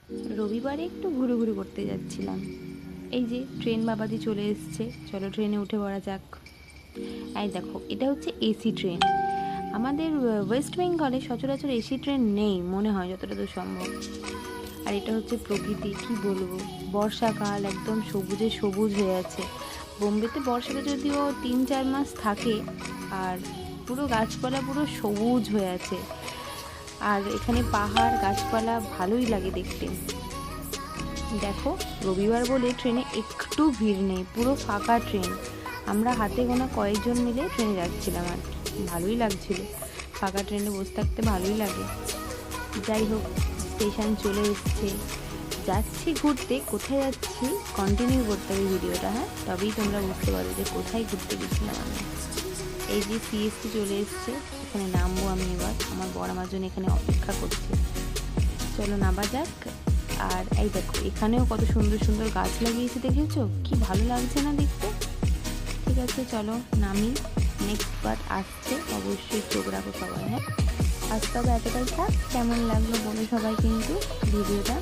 রবিবারে একটু ঘুরুঘুরি করতে যাচ্ছিলাম। এই যে ট্রেন বাবাদি চলে এসছে, চলো ট্রেনে উঠে পড়া যাক। এই দেখো, এটা হচ্ছে এসি ট্রেন। আমাদের ওয়েস্ট বেঙ্গলে সচরাচর এসি ট্রেন নেই মনে হয়, যতটা দূর সম্ভব। আর এটা হচ্ছে প্রকৃতি, কি বলবো, বর্ষাকাল একদম সবুজে সবুজ হয়ে আছে। বোম্বেতে বর্ষাটা যদিও 3-4 মাস থাকে, আর পুরো গাছপালা পুরো সবুজ হয়ে আছে। আর এখানে পাহাড় গাছপালা ভালোই লাগে দেখতে। দেখো, রবিবার বলে ট্রেনে একটু ভিড় নেই, পুরো ফাঁকা ট্রেন। আমরা হাতে গোনা কয়েকজন মিলে ট্রেনে যাচ্ছিলাম আর কি, ভালোই লাগছিল। ফাঁকা ট্রেনে বসে থাকতে ভালোই লাগে। যাই হোক, স্টেশন চলে এসছে, যাচ্ছি ঘুরতে। কোথায় যাচ্ছি কন্টিনিউ করতে হবে ভিডিওটা, হ্যাঁ, তবেই তোমরা বুঝতে পারবে যে কোথায় ঘুরতে গেছিলাম আমি। এই যে সিএসটি চলে এসছে, এখানে নামবো আমি এবার। আমার বর আমার জন্য এখানে অপেক্ষা করছে, চলো নামা যাক। আর এই দেখো, এখানেও কত সুন্দর সুন্দর গাছ লাগিয়েছে, দেখেছো কি ভালো লাগছে না দেখতে। ঠিক আছে, চলো নামি। নেক্সট বার আসছে, অবশ্যই চোখ রাখো সবাই, হ্যাঁ। আজ তবে এতটাই থাক, কেমন লাগলো বলো সবাই কিন্তু ভিডিওটা।